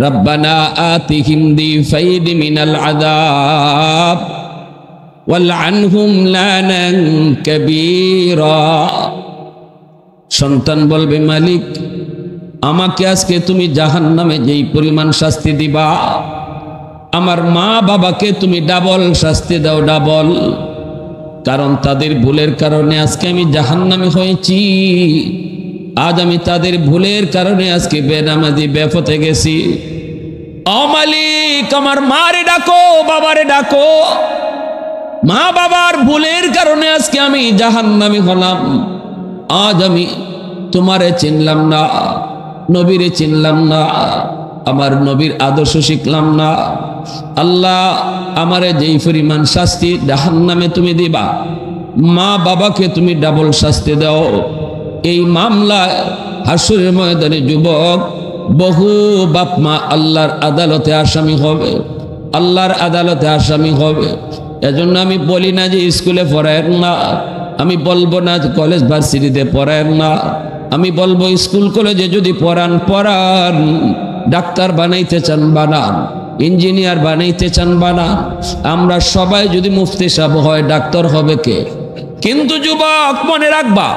রব্বানা আতিহিম দিফাইন মিনাল আযাব ওয়ালআনহুম লানান কাবীরা। সন্তান বলবে, মালিক আমাকে আজকে তুমি জাহান্নামে যেই পরিমাণ শাস্তি দিবা, আমার মা বাবাকে তুমি ডাবল শাস্তি দাও, ডাবল। কারণ তাদের ভুলের কারণে আজকে আমি জাহান্নামে হয়েছি। আজ আমি তাদের ভুলের কারণে আজকে বেনামাজি বেপথে গেছি। ও মালিক, আমার মারে ডাকো, বাবারে ডাকো। মা বাবার ভুলের কারণে আজকে আমি জাহান্নামে হলাম। আজ আমি তোমারে চিনলাম না, নবীরে চিনলাম না, আমার নবীর আদর্শ শিখলাম না। আল্লাহ, আমারে যেই পরিমাণ শাস্তি জাহান্নামে তুমি দিবা, মা বাবাকে তুমি ডাবল শাস্তি দাও। এই মামলায় হাসরের ময়দানে যুবক বহু বাপ মা আল্লাহর আদালতে আসামি হবে, আল্লাহর আদালতে আসামি হবে। এজন্য আমি বলি না যে স্কুলে পড়ায় না, আমি বলবো না যে কলেজ ভার্সিটিতে পড়ায় না, আমি বলবো স্কুল কলেজে যদি পড়ান, ডাক্তার বানাইতে চান বানান, ইঞ্জিনিয়ার বানাইতে চান বানান। আমরা সবাই যদি মুফতি সাহেব হয়, ডাক্তার হবে কে? কিন্তু যুবক মনে রাখবা,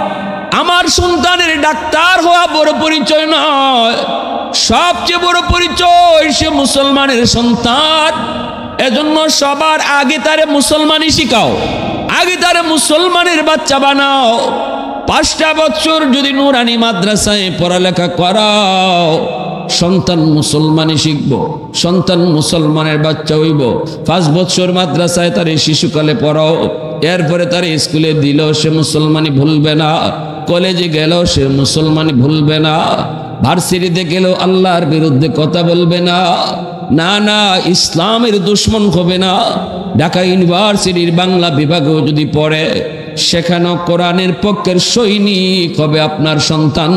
আমার সন্তানের ডাক্তার হওয়া বড় পরিচয় নয়, সবচেয়ে বড় পরিচয় সে মুসলমানের সন্তান। এজন্য সবার আগে তারে মুসলমানই শিখাও, আগে তারে মুসলমানের বাচ্চা বানাও। 5টা বছর যদি নুরানি মাদ্রাসায় পড়ালেখা করাও, সন্তান মুসলমানই শিখব, সন্তান মুসলমানের বাচ্চা হইব। 5 বছর মাদ্রাসায় তারে শিশুকালে পড়াও, এরপরে তারে স্কুলে দিল, সে মুসলমানই ভুলবে না। কলেজে গেল, সে মুসলমানই ভুলবে না। ভার্সিটিতে গেল, আল্লাহর বিরুদ্ধে কথা বলবে না, না না, ইসলামের দুশ্মন হবে না। ঢাকা ইউনিভার্সিটির বাংলা বিভাগেও যদি পড়ে, সেখানেও কোরআনের পক্ষের সৈনিক হবে আপনার সন্তান।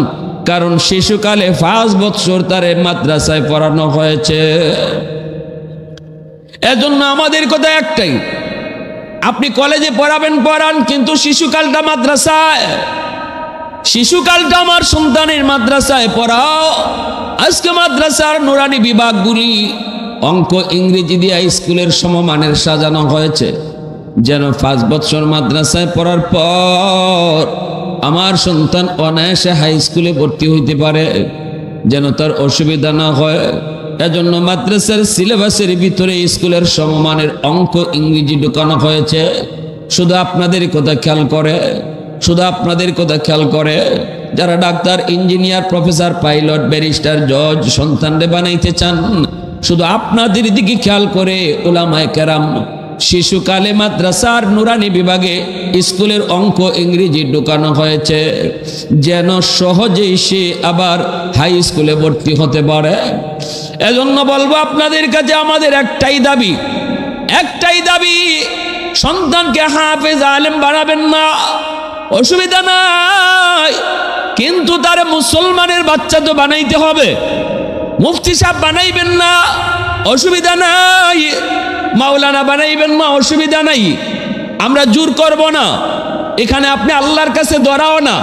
কারণ শিশুকালে 5 বছর তারে মাদ্রাসায় পড়ানো হয়েছে। এজন্য আমাদের কথা একটাই, আপনি কলেজে পড়াবেন পড়ান, কিন্তু শিশুকালটা মাদ্রাসায়, শিশুকালটা আমার সন্তানের মাদ্রাসায় পড়াও। আজকে মাদ্রাসার নুরানি বিভাগগুলি অঙ্ক ইংরেজি দিয়ে স্কুলের সমমানের সাজানো হয়েছে, যেন 5 বছর মাদ্রাসায় পড়ার পর আমার সন্তান অনায়াসে হাই স্কুলে ভর্তি হইতে পারে, যেন তার অসুবিধা না হয়। এজন্য মাদ্রাসার সিলেবাসের ভিতরে স্কুলের সমমানের অঙ্ক ইংরেজি ঢুকানো হয়েছে। শুধু আপনাদের কথা খেয়াল করে, শুধু আপনাদের কথা খেয়াল করে, যারা doctor, engineer, professor, pilot, barrister, জজ সন্তানরে বানাইতে চান, শুধু আপনাদের দিকে খেয়াল করে উলামায়ে কেরাম শিশুকালে মাদ্রাসার নুরানি বিভাগে স্কুলের অঙ্ক ইংরেজি ঢুকানো হয়েছে, যেন সহজেই সে আবার হাই স্কুলে ভর্তি হতে পারে। এজন্য বলবো আপনাদের কাছে, আমাদের একটাই দাবি, একটাই দাবি, সন্তানকে হাফেজ আলেম বানাবেন না, অসুবিধা নাই, কিন্তু তার মুসলমানের বাচ্চা তো বানাইতে হবে। মুফতি সাহেব বানাইবেন না, অসুবিধা নাই, মাওলানা বানাইবেন না, অসুবিধা নাই, আমরা জোর করব না। এখানে আপনি আল্লাহর কাছে দরাও না,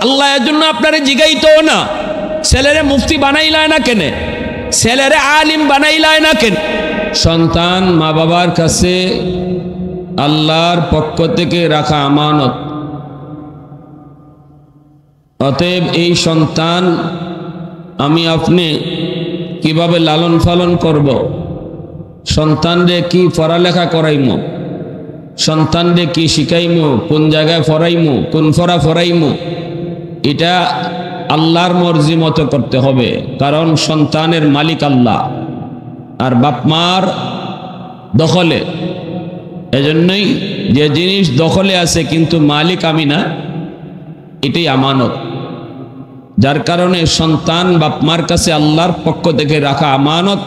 আল্লাহ এর জন্য আপনারে জিগাইতেও না। ছেলেরে মুফতি বানাইলায় না কেন, ছেলেরে আলিম বানাইলায় না কেন? সন্তান মা বাবার কাছে আল্লাহর পক্ষ থেকে রাখা আমানত। অতএব এই সন্তান আমি আপনি কিভাবে লালন পালন করব, সন্তানরে কি পড়ালেখা করাইমু, সন্তানরে কি শিখাইমু, কোন জায়গায় পড়াইমু, কোন পড়া পড়াইমু, এটা আল্লাহর মর্জি মতো করতে হবে। কারণ সন্তানের মালিক আল্লাহ, আর বাপ মার দখলে। এজন্যই যে জিনিস দখলে আছে কিন্তু মালিক আমি না, এটাই আমানত। যার কারণে সন্তান বাপ মার কাছে আল্লাহর পক্ষ থেকে রাখা আমানত,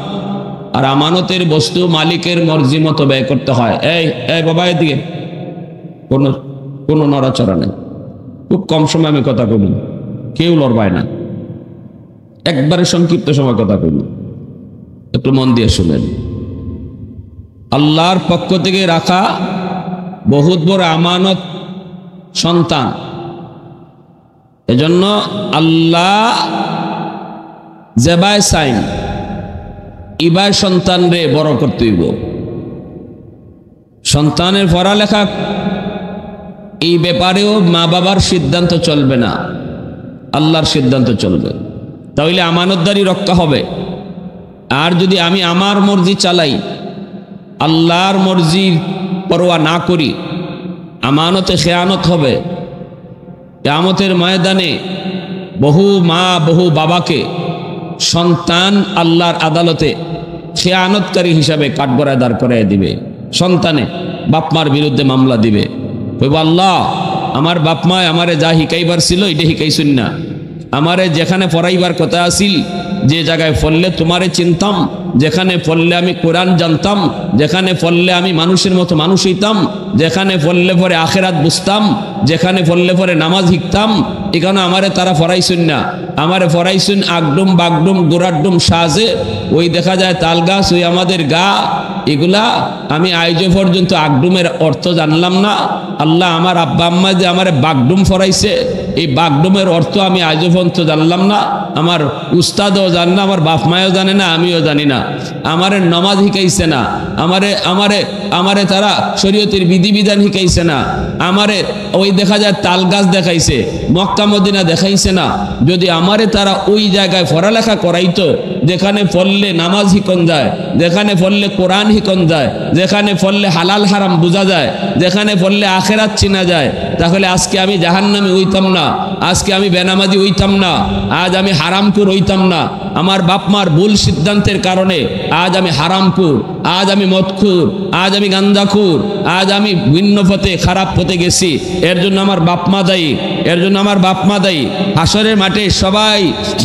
আর আমানতের বস্তু মালিকের মর্জি মতো ব্যয় করতে হয়। এই বাবা, এদিকে কোনো নড়াচড়া নেই, খুব কম সময় আমি কথা কইব, কেউ লড়বায় না, একবারে সংক্ষিপ্ত সময় কথা কইব, একটু মন দিয়ে শুনেন। আল্লাহর পক্ষ থেকে রাখা বহুত বড় আমানত সন্তান। এজন্য আল্লাহ জেবায় সাইন, ইবার সন্তান রে বড় করতে হইব। সন্তানের পড়ালেখা এই ব্যাপারেও মা বাবার সিদ্ধান্ত চলবে না, আল্লাহর সিদ্ধান্ত চলবে। তাহলে আমানতদারি রক্ষা হবে। আর যদি আমি আমার মর্জি চালাই, আল্লাহর মর্জির পরোয়া না করি, আমানতে খেয়ানত হবে। কিয়ামতের ময়দানে বহু মা বহু বাবাকে সন্তান আল্লাহর আদালতে খেয়ানতকারী হিসাবে কাঠগড়ায় দাঁড় করাইয়া দিবে। সন্তানে বাপমার বিরুদ্ধে মামলা দিবে, কইব আল্লাহ আমার বাপমায় আমারে যা শিকাইবার ছিল এটা শিকাইছুন না, আমারে যেখানে পড়াইবার কথা আছিল, যে জায়গায় পড়লে তোমারে চিনতাম, যেখানে পড়লে আমি কোরআন জানতাম, যেখানে পড়লে আমি মানুষের মতো মানুষ হইতাম, যেখানে পড়লে পরে আখেরাত বুঝতাম, যেখানে পড়লে পরে নামাজ শিখতাম, এখানে আমারে তারা পড়াইছুন না। আমারে পড়াইছুন আগডুম বাগডুম গোড়াডুম সাজে, ওই দেখা যায় তাল গাছ, ওই আমাদের গা, এগুলা আমি আজ পর্যন্ত আগডুমের অর্থ জানলাম না। আল্লাহ আমার আব্বা আম্মা যে আমারে বাগডুম পড়াইছে, এই বাগডুমের অর্থ আমি আজ পর্যন্ত জানলাম না। আমার উস্তাদও জানে না, আমার বাপ মায়ও জানে না, আমিও জানি না। আমারে নমাজ শিখাইছে না, আমারে তারা শরীয়তের বিধিবিধান শিখাইছে না, আমারে ওই দেখা যায় তাল গাছ দেখাইছে, মক্কা মদিনা দেখাইছে না। যদি আমারে তারা ওই জায়গায় পড়ালেখা করাইতো, যেখানে পড়লে নামাজ শিখন যায়, যেখানে পড়লে কোরআন শিখন যায়, যেখানে পড়লে হালাল হারাম বোঝা যায়, যেখানে পড়লে আখেরাত চিনা যায়, তাহলে আজকে আমি জাহান্নামী হইতাম না, আজকে আমি বেনামাজি হইতাম না, আজ আমি হারামখোর হইতাম না। আমার বাপমার ভুল সিদ্ধান্তের কারণে আজ আমি হারামখোর, আজ আমি মদখোর, আজ আমি গাঞ্জাখোর, আজ আমি ভিন্ন পথে খারাপ পথে গেছি। এর জন্য আমার বাপমা দায়ী, এর জন্য আমার বাপমা দায়ী। হাসরের মাঠে সবাই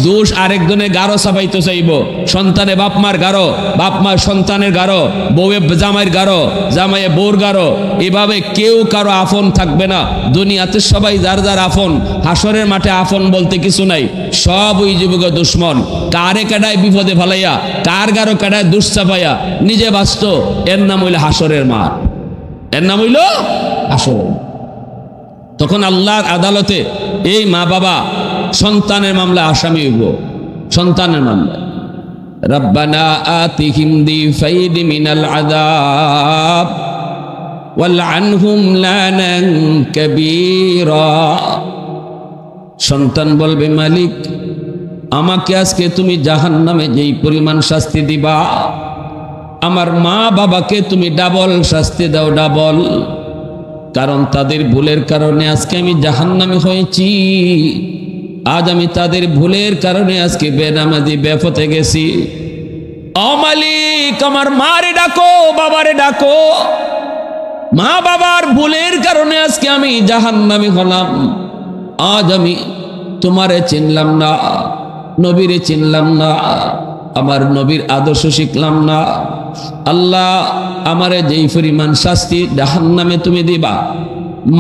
দোষ আরেকজনের গাঢ় চাপাইতে চাইব। সন্তানে বাপমার গাঢ়, বাপমার সন্তানের গাঢ়, বউয়ে জামাইয়ের গাঢ়, জামাইয়ে বউর গাঢ়, এভাবে কেউ কারো আপন থাকবে না। দুনিয়াতে সবাই যার যার আপন, হাসরের মাঠে আপন বলতে কিছু নাই। সব ওই যুবক দুশ্মন, কারে কাটায় বিপদে ফেলাইয়া, কার গাঢ় কাটায় দুষ চাপাইয়া নিজে বাঁচত। এর নাম হইল হাসরের মাঠ, এর নাম হইল হাসরের। তখন আল্লাহর আদালতে এই মা বাবা সন্তানের মামলা আসামি হইব, সন্তানের মামলা। রব্বানা আতিহিম দিফাইন মিনাল আযাব ওয়ালআনহুম লানান কাবীরা। সন্তান বলবে, মালিক আমাকে আজকে তুমি জাহান্নামে যেই পরিমাণ শাস্তি দিবা, আমার মা বাবাকে তুমি ডাবল শাস্তি দাও, ডাবল। কারণ তাদের ভুলের কারণে আজকে আমি জাহান্নামে হয়েছি। আজ আমি তাদের ভুলের কারণে আজকে বেনামাজি বেপথে গেছি। ও মালিক আমার মারে ডাকো, বাবারে ডাকো। মা বাবার ভুলের কারণে আজকে আমি জাহান্নামে হলাম। আজ আমি তোমারে চিনলাম না, নবীরে চিনলাম না, আমার নবীর আদর্শ শিখলাম না। আল্লাহ আমারে যেই পরিমাণ শাস্তি জাহান্নামে তুমি দিবা,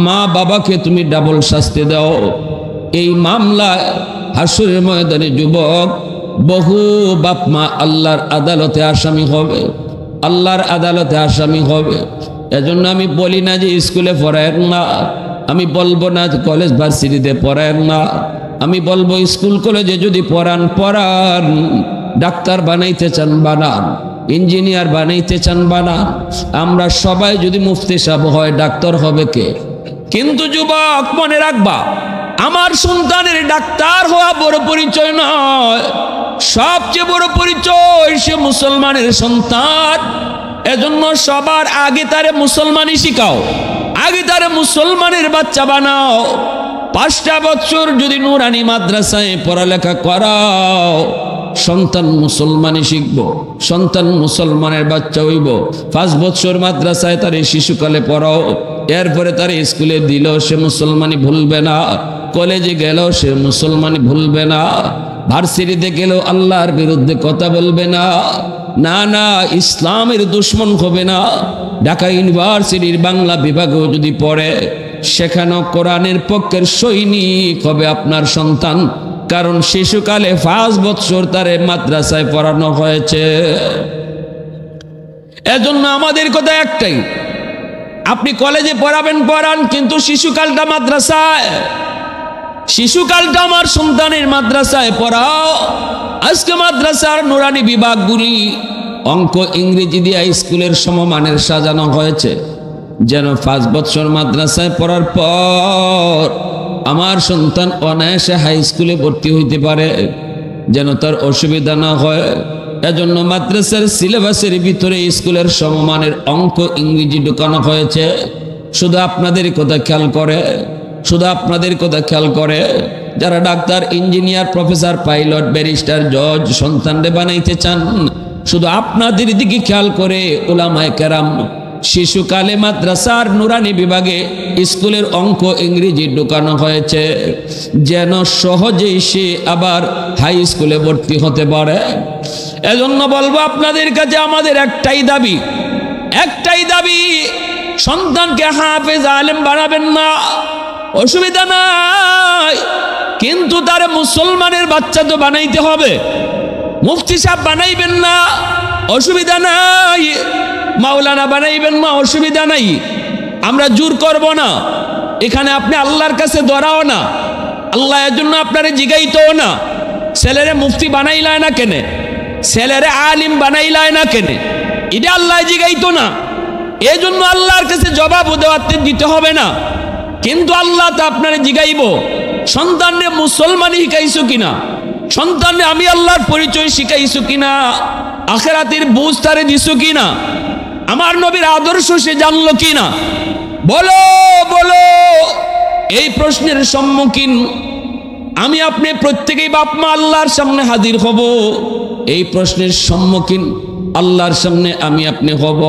মা বাবাকে তুমি ডাবল শাস্তি দাও। এই মামলায় হাসরের ময়দানে যুবক বহু বাপ মা আল্লাহর আদালতে আসামি হবে, আল্লাহর আদালতে আসামি হবে। এজন্য আমি বলি না যে স্কুলে পড়ায় না, আমি বলবো না কলেজ ভার্সিটিতে পড়ায় না, আমি বলবো স্কুল কলেজে যদি পড়ান পড়ান, ডাক্তার বানাইতে চান বানান, ইঞ্জিনিয়ার বানাইতে চান বানান। আমরা সবাই যদি মুফতি সাহেব হয়, ডাক্তার হবে কে? কিন্তু যুবক মনে রাখবা, আমার সন্তানের ডাক্তার হওয়া বড় পরিচয় নয়, সবচেয়ে বড় পরিচয় সে মুসলমানের সন্তান। এজন্য সবার আগে তারে মুসলমানই শিখাও, আগে তারে মুসলমানের বাচ্চা বানাও। 5টা বছর যদি নুরানি মাদ্রাসায় পড়ালেখা করাও, সন্তান মুসলমানই শিখব, সন্তান মুসলমানের বাচ্চা হইব। 5 বছর মাদ্রাসায় তারে শিশুকালে পড়াও, এরপরে তারে স্কুলে দিল, সে মুসলমানই ভুলবে না। কলেজে গেল, সে মুসলমানই ভুলবে না। ভার্সিটিতে গেলেও আল্লাহর বিরুদ্ধে কথা বলবে না, না না ইসলামের দুশ্মন হবে না। ঢাকা ইউনিভার্সিটির বাংলা বিভাগেও যদি পড়ে, সেখানেও কোরআনের পক্ষের সৈনিক হবে আপনার সন্তান। কারণ শিশুকালে 5 বছর তারে মাদ্রাসায় পড়ানো হয়েছে। এজন্য আমাদের কথা একটাই, আপনি কলেজে পড়াবেন পড়ান, কিন্তু শিশুকালটা মাদ্রাসায়, শিশুকালটা আমার সন্তানের মাদ্রাসায় পড়াও। আজকে মাদ্রাসার নুরানি বিভাগগুলি অঙ্ক ইংরেজি দিয়ে স্কুলের সমমানের সাজানো হয়েছে, যেন 5 বছর মাদ্রাসায় পড়ার পর আমার সন্তান অনায়াসে হাই স্কুলে ভর্তি হইতে পারে, যেন তার অসুবিধা না হয়। এজন্য মাদ্রাসার সিলেবাসের ভিতরে স্কুলের সমমানের অঙ্ক ইংরেজি ঢুকানো হয়েছে। শুধু আপনাদের কথা খেয়াল করে, শুধু আপনাদের কথা খেয়াল করে যারা doctor, engineer, professor, pilot, barrister, জজ সন্তানরে বানাইতে চান, শুধু আপনাদের দিকে খেয়াল করে উলামায়ে কেরাম শিশুকালে মাদ্রাসার নুরানি বিভাগে স্কুলের অঙ্ক ইংরেজি ঢুকানো হয়েছে, যেন সহজেই সে আবার হাই স্কুলে ভর্তি হতে পারে। এজন্য বলবো আপনাদের কাছে আমাদের একটাই দাবি, সন্তানকে হাফেজ আলেম বানাবেন না, অসুবিধা নাই, কিন্তু তার মুসলমানের বাচ্চা তো বানাইতে হবে। মুফতি সাহেব বানাইবেন না, অসুবিধা নাই, মাওলানা বানাইবেন না, অসুবিধা নাই, আমরা জোর করব না। এখানে আপনি আল্লাহর কাছে ধরাও না, আল্লাহ এর জন্য আপনারে জিগাইতেও না ছেলেরে মুফতি বানাইলায় না কেনে, ছেলেরে আলিম বানাইলায় না কেনে, এটা আল্লাহ জিগাইতো না। এই জন্য আল্লাহর কাছে জবাব দিতে হবে না, কিন্তু আল্লাহ তা আপনারে জিগাইব সন্তানরে মুসলমানি শিখাইছো কিনা, সন্তানরে আমি আল্লাহর পরিচয় শিখাইছো কিনা, আখিরাতের বুঝ তারে দিছো কিনা, আমার নবীর আদর্শ সে জানলো কিনা, বলো বলো। এই প্রশ্নের সম্মুখীন আমি আপনি প্রত্যেকেই বাপ মা আল্লাহর সামনে হাজির হব। এই প্রশ্নের সম্মুখীন আল্লাহর সামনে আমি আপনি হব।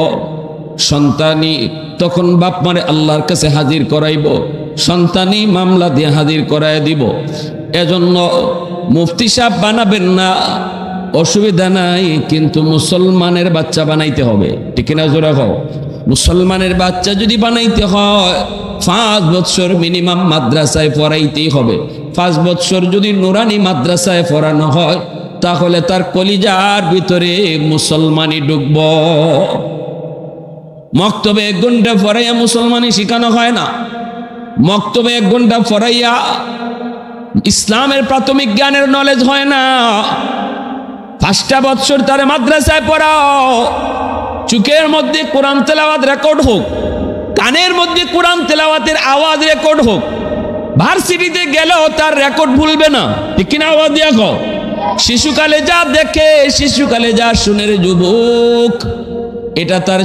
সন্তানই তখন বাপ মারে আল্লাহর কাছে হাজির করাইব, সন্তানই মামলা দিয়ে হাজির করাই দিব। এজন্য মুফতি সাহেব বানাবেন না, অসুবিধা নাই, কিন্তু মুসলমানের বাচ্চা বানাইতে হবে, ঠিক না জোরা হোক। মুসলমানের বাচ্চা যদি বানাইতে হয় 5 বছর মিনিমাম মাদ্রাসায় পড়াইতেই হবে। 5 বছর যদি নুরানি মাদ্রাসায় পড়ানো হয় তাহলে তার কলিজার ভিতরে মুসলমানি ঢুকব। মক্তবে 1 ঘন্টা পড়াইয়া মুসলমানি শিখানো হয় না, মক্তবে 1 ঘন্টা পড়াইয়া ইসলামের প্রাথমিক জ্ঞানের নলেজ হয় না। 5টা বছর তার মাদ্রাসায় পড়াও, চোখের মধ্যে কোরআন তেলাওয়াত রেকর্ড হোক, কানের মধ্যে কোরআন তেলাওয়াতের আওয়াজ রেকর্ড হোক, ভার্সিটিতে গেলেও তার রেকর্ড ভুলবে না, ঠিক কিনা? আওয়াজ দেখো, শিশুকালে যা দেখে, শিশুকালে যা শুনে রে যুবক, এটা তার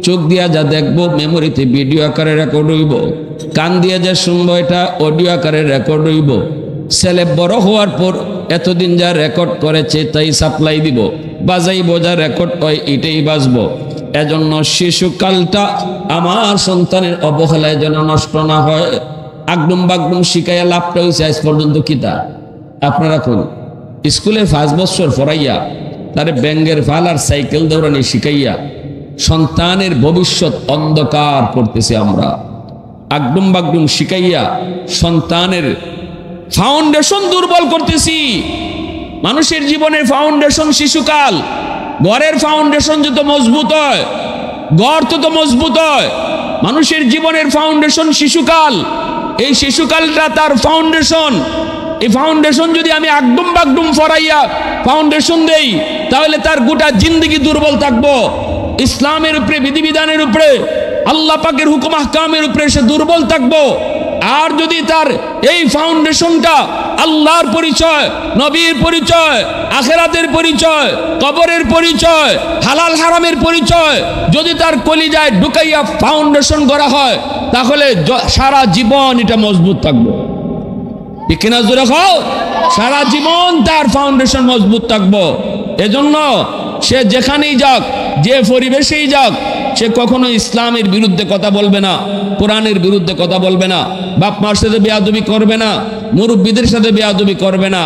চোখ দিয়া যা দেখবো মেমোরিতে ভিডিও আকারে রেকর্ড হইব, কান দিয়া যা শুনবো এটা অডিও আকারে রেকর্ড হইব। ছেলে বড় হওয়ার পর এতদিন যা রেকর্ড করেছে তাই সাপ্লাই দিব, বাজাইব যা রেকর্ড হয় এটাই বাজবো। এজন্য শিশুকালটা আমার সন্তানের অবহেলায় যেন নষ্ট না হয়। আগডুম বাগডুম শিখাইয়া লাভটা হয়েছে আজ পর্যন্ত কিতা আপনারা কোন স্কুলে 5 বছর পড়াইয়া তারে ব্যাঙ্গের ফাল আর সাইকেল দৌড়ানি শিখাইয়া সন্তানের ভবিষ্যৎ অন্ধকার করতেছে। আমরা আগডুম বাগডুম শিখাইয়া সন্তানের ফাউন্ডেশন দুর্বল করতেছি। মানুষের জীবনের ফাউন্ডেশন শিশুকাল, ঘরের ফাউন্ডেশন যত মজবুত হয় ঘর তত মজবুত হয়। মানুষের জীবনের ফাউন্ডেশন শিশুকাল, এই শিশুকালটা তার ফাউন্ডেশন। এই ফাউন্ডেশন যদি আমি আগডুম বাগডুম ফরাইয়া ফাউন্ডেশন দেই তাহলে তার গোটা জিন্দগি দুর্বল থাকবো। ইসলামের উপরে, বিধিবিধানের উপরে, আল্লাহ পাকের হুকুম আহকামের উপরে সে দুর্বল থাকবো। আর যদি তার এই ফাউন্ডেশনটা আল্লাহর পরিচয়, নবীর পরিচয়, আখিরাতের পরিচয়, কবরের পরিচয়, হালাল হারামের পরিচয় যদি তার কলিজায় ঢুকাইয়া ফাউন্ডেশন করা হয় তাহলে সারা জীবন এটা মজবুত থাকবে, ঠিক কিনা জোরে খাও? সারা জীবন তার ফাউন্ডেশন মজবুত থাকবো। এজন্য সে যেখানেই যাক, যে পরিবেশেই যাক, সে কখনো ইসলামের বিরুদ্ধে কথা বলবে না, কোরআনের বিরুদ্ধে কথা বলবে না, বাপ মার সাথে বেয়াদবি করবে না, মুরব্বীদের সাথে বেয়াদবি করবে না।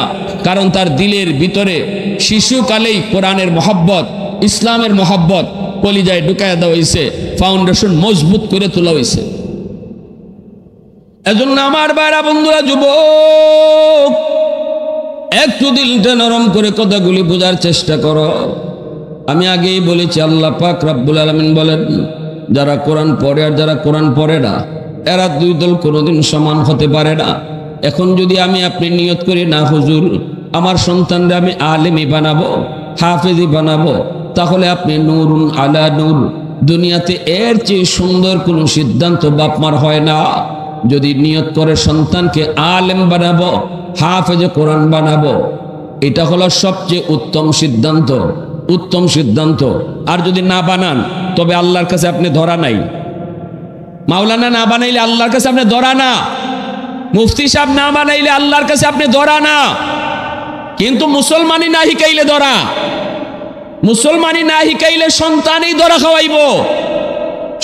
কারণ তার দিলের ভিতরে শিশুকালেই কোরআনের মহব্বত, ইসলামের মহব্বত কলিজায় ঢুকাইয়া দেওয়া হয়েছে, ফাউন্ডেশন মজবুত করে তোলা হয়েছে। এজন্য আমার ভাইরা বন্ধুরা, যুবক, একটু দিলটা নরম করে কথাগুলি বোঝার চেষ্টা করো। আমি আগেই বলেছি, আল্লাহ পাক রব্বুল আলামিন বলেন, যারা কোরআন পড়ে আর যারা কোরআন পড়ে না, এরা 2 দল কোনোদিন সমান হতে পারে না। এখন যদি আমি আপনি নিয়ত করি, না হুজুর আমার সন্তানরা আমি আলেমই বানাবো, হাফেজি বানাবো, তাহলে আপনি নূরুন আলা নূর। দুনিয়াতে এর চেয়ে সুন্দর কোনো সিদ্ধান্ত বাপ মার হয় না। যদি নিয়ত করে সন্তানকে আলেম বানাবো, হাফেজে কোরআন বানাবো, এটা হলো সবচেয়ে উত্তম সিদ্ধান্ত, উত্তম সিদ্ধান্ত। আর যদি না বানান তবে আল্লাহর কাছে আপনি ধরা নাই। মাওলানা না বানাইলে আল্লাহর কাছে আপনি ধরা না, মুফতি সাহেব না বানাইলে আল্লাহর কাছে আপনি ধরা না। কিন্তু মুসলমানি না শিকাইলে ধরা, মুসলমানি না শিকাইলে সন্তানেই ধরা খাওয়াইব,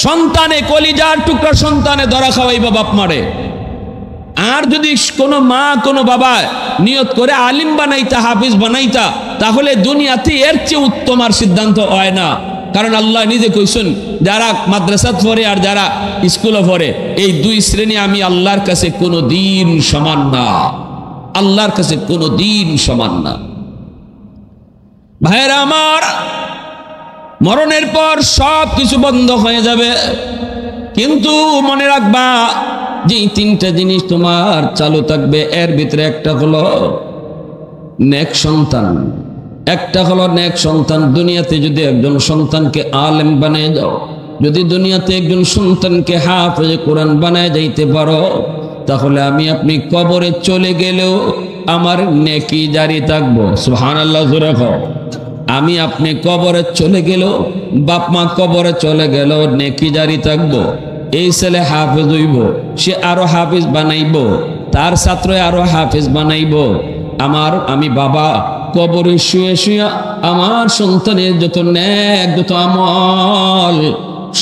সন্তানে কলিজার টুকরা সন্তানে ধরা খাওয়াইব বাপ মারে। আর যদি কোনো মা কোনো বাবা নিয়ত করে আলিম বানাইতা, হাফিজ বানাইতা, তাহলে দুনিয়াতে এর চেয়ে উত্তম আর সিদ্ধান্ত হয় না। কারণ আল্লাহ নিজে কইছেন, যারা মাদ্রাসাত পড়ে আর যারা স্কুলে পড়ে, এই দুই শ্রেণী আমি আল্লাহর কাছে কোনো দিন সমান না, আল্লাহর কাছে কোনো দিন সমান না। ভাইয়েরা আমার, মরণের পর সব কিছু বন্ধ হয়ে যাবে, কিন্তু মনে রাখবা যে তিনটা জিনিস তোমার চালু থাকবে। এর ভিতরে একটা হলো নেক সন্তান, একটা হলো নেক সন্তান। দুনিয়াতে যদি একজন সন্তানকে আলেম বানিয়ে দাও, যদি দুনিয়াতে একজন সন্তানকে হাফেজে কোরআন বানায় যাইতে পারো, তাহলে আমি আপনি কবরে চলে গেলেও আমার নেকি জারি থাকবো। সুবহানাল্লাহ জোরে কও। আমি আপনি কবরে চলে গেল, বাপ মা কবরে চলে গেল, নেকি জারি থাকবো। এই ছেলে হাফেজ হইব, সে আরো হাফেজ বানাইব, তার ছাত্র আরো হাফেজ বানাইব। আমি বাবা কবরে শুয়ে শুয়ে আমার সন্তানের যত নেক, যত আমল,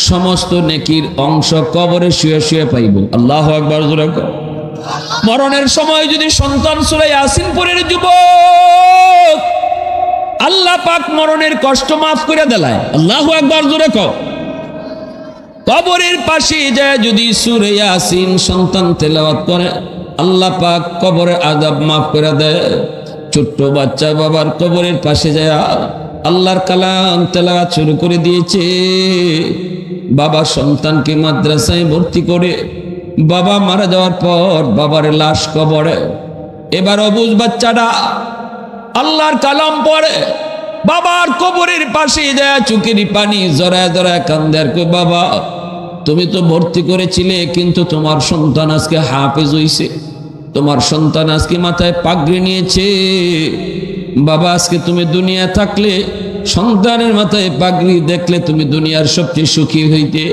সমস্ত নেকির অংশ কবরে শুয়ে শুয়ে পাইব। আল্লাহু আকবার জোরে কও। মরণের সময় যদি সন্তান সূরা ইয়াসিনপুরের যুবক, আল্লাহ পাক মরণের কষ্ট মাফ করে দেলায়। আল্লাহু আকবার জোরে কও। কবরের পাশে যায় যদি সূরা ইয়াসিন সন্তান তেলাওয়াত করে, আল্লাহ পাক কবরের আযাব মাফ করে দেয়। ছোট্ট বাচ্চা বাবার কবরের পাশে যায় আল্লাহর কালাম তেলাওয়াত শুরু করে দিয়েছে। বাবা সন্তানকে মাদ্রাসায় ভর্তি করে, বাবা মারা যাওয়ার পর বাবার লাশ কবরে। এবার অবুঝ বাচ্চাটা আল্লাহর কালাম পড়ে, বাবার কবরের পাশে যায় চোখের পানি জড়ায় জড়ায় কান্দে আর কই, বাবা তুমি তো ভর্তি করেছিলে, কিন্তু তোমার সন্তান আজকে হাফেজ হইছে, তোমার সন্তান আজকে মাথায় পাগড়ি নিয়েছে। বাবা আজকে তুমি দুনিয়া থাকলে সন্তানের মাথায় পাগড়ি দেখলে তুমি দুনিয়ার সবচেয়ে সুখী হইতে,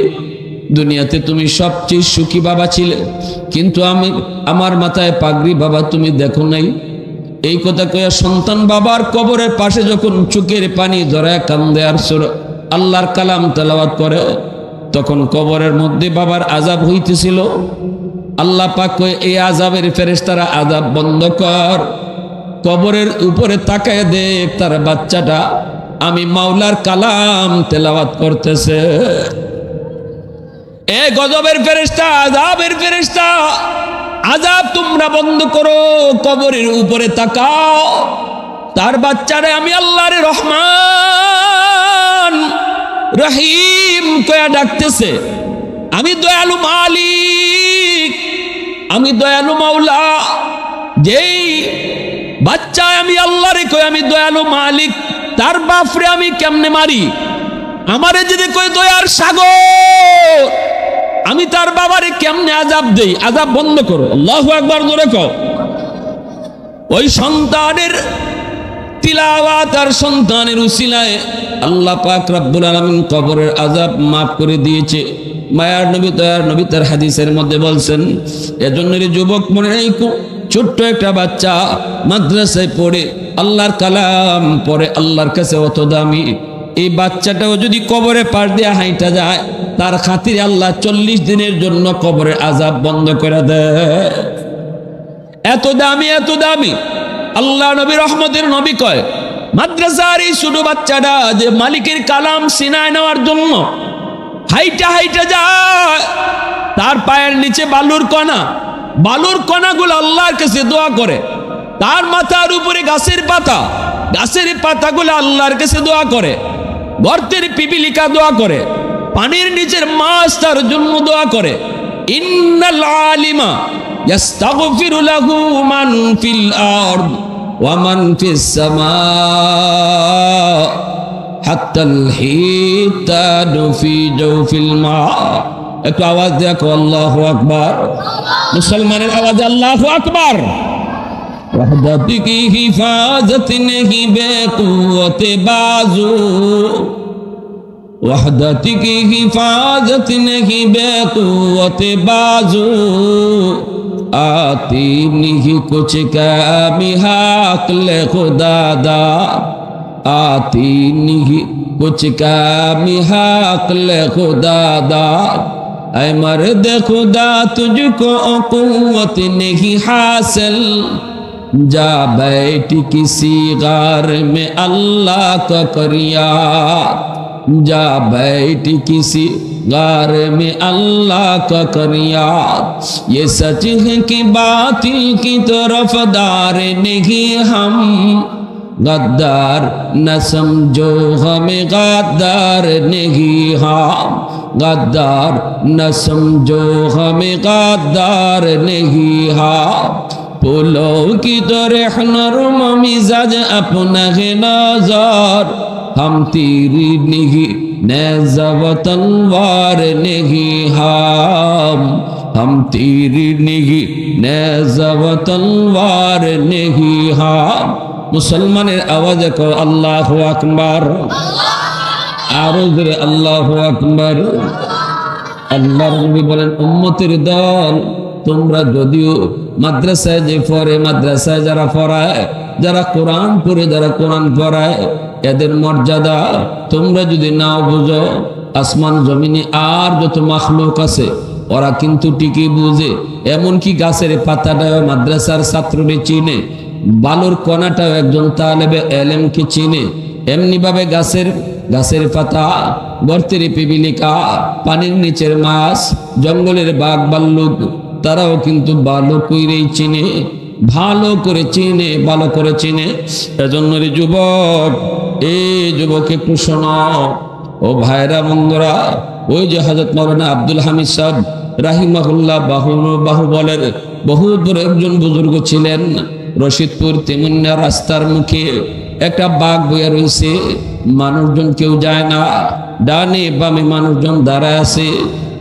দুনিয়াতে তুমি সবচেয়ে সুখী বাবা ছিলে, কিন্তু আমার মাথায় পাগড়ি বাবা তুমি দেখো নাই। এই কথা কইয়া সন্তান বাবার কবরের পাশে যখন চোখের পানি জড়ায় কান্দে আর আল্লাহর কালাম তেলাওয়াত করে, তখন কবরের মধ্যে বাবার আযাব হইতেছিল। আল্লাহ পাক কয়, এই আযাবের ফেরেশতারা আযাব বন্ধ কর, কবরের উপরে তাকায় দেখ তার বাচ্চাটা আমি মাওলার কালাম তেলাওয়াত করতেছে। এ গজবের ফেরেশতা, আযাবের ফেরেশতা, আযাব তোমরা বন্ধ করো, কবরের উপরে তাকাও, তার বাচ্চারে আমি আল্লাহর রহমান রহিম কয়া ডাকতেছে। আমি দয়ালু মালিক, আমি দয়ালু মাওলা। যেই বাচ্চা আমি আল্লাহরে কই আমি দয়ালু মালিক, তার বাপরে আমি কেমনে মারি? আমারে যদি কই দয়ার সাগর, আমি তার বাবারে কেমনে আযাব দেই? আযাব বন্ধ করো। আল্লাহু আকবার জোরে কও। ওই সন্তানের তিলাওয়াত আর সন্তানের উসিলায় আল্লাহ পাক রব্বুল আলামিন কবরের আযাব মাফ করে দিয়েছে। মায়ার নবী দয়ার নবী তার হাদিসের মধ্যে বলছেন, এজন্য যুবক মনে রাখো, ছোট্ট একটা বাচ্চা মাদ্রাসায় পড়ে আল্লাহর কালাম পড়ে, আল্লাহর কাছে অত দামি। এই বাচ্চাটাও যদি কবরে পাশ দিয়ে হাইটা যায়, তার খাতিরে আল্লাহ 40 দিনের জন্য কবরের আযাব বন্ধ করে দেয়। এত দামি, এত দামি। আল্লাহ নবী রহমতের নবী কয়, মাদ্রাসার এই ছোট বাচ্চাটা যে মালিকের কালাম সিনায় নেওয়ার জন্য হাইটা হাইটা যায়, তার পায়ের নিচে বালুর কণা, বালুর কণাগুলো আল্লাহর কাছে দোয়া করে। তার মাথার উপরে গাছের পাতা, গাছের পাতাগুলো আল্লাহর কাছে দোয়া করে। গর্তের পিপিলিকা দোয়া করে। পানির নিচের মাছ তার জন্য দোয়া করে। ইন্নাল আলিমা ইয়াস্তাগফিরু লাহু মান ফিল আরদ ওয়া মান ফিস সামা হাত্তাল হিতানু ফি জাওফিল মা। একটু আওয়াজ দেখো, আল্লাহু আকবার। মুসলমানের আওয়াজে আল্লাহু আকবার। वहदत की हिफाजत नहीं बेक़ुव्वत बाजू, वहदत की हिफाजत नहीं बेक़ुव्वत बाजू, आती नहीं कुछ कमी हक़ खुदा दा, आती नहीं कुछ कमी हक़ खुदा दा। ऐ मर्द खुदा तुझको क़ुव्वत नहीं हासिल, जा बैठ किसी गार में अल्लाह का करिया, जा बैठ किसी गार में अल्लाह का करिया। ये सच है कि बातिल की तरफदार नहीं हम, गद्दार न समझो हमें गद्दार नहीं हम, गद्दार न समझो हमें गद्दार नहीं हम। फूलों की तरह नरम मिजाज अपना है नज़र, हम तीरी नहीं नेज़ा व तलवार नहीं हम तीरी नहीं नेज़ा व तलवार नहीं हम। मुसलमानेर आवाज को अल्लाहु अकबर, आरो जोरे अल्लाहु अकबर। अल्लाहर नबी बोलेन उम्मतेर दल তোমরা যদিও মাদ্রাসায় যে পড়ে, মাদ্রাসায় যারা পড়ায়, যারা কোরআন পড়ে, যারা কোরআন পড়ায়, এদের মর্যাদা তোমরা যদি নাও বুঝো, আসমান জমিনে আর যত মাখলুক আছে ওরা কিন্তু ঠিকই বুঝে। এমনকি গাছের পাতাটাও মাদ্রাসার ছাত্ররে চিনে, বালুর কণাটাও একজন তালেবে এলেমকে চিনে। এমনিভাবে গাছের পাতা, গর্তের পিপিলিকা, পানির নিচের মাছ, জঙ্গলের বাঘ ভাল্লুক, তারাও কিন্তু ভালো করেই চিনে, ভালো করে চিনে, ভালো করে চিনে। এজন্য রে যুবক, এই যুবক একটু শোনো, ও ভাইরা বন্ধুরা, ওই যে হযরত মাওলানা আব্দুল হামিদ সাহেব রাহিমাহুল্লাহ বাহুবলের বহু বড় একজন বুজুর্গ ছিলেন। রশিদপুর তেমুন্না রাস্তার মুখে একটা বাঘ বইয়া রয়েছে, মানুষজন কেউ যায় না, ডানে বামে মানুষজন দাঁড়ায় আছে,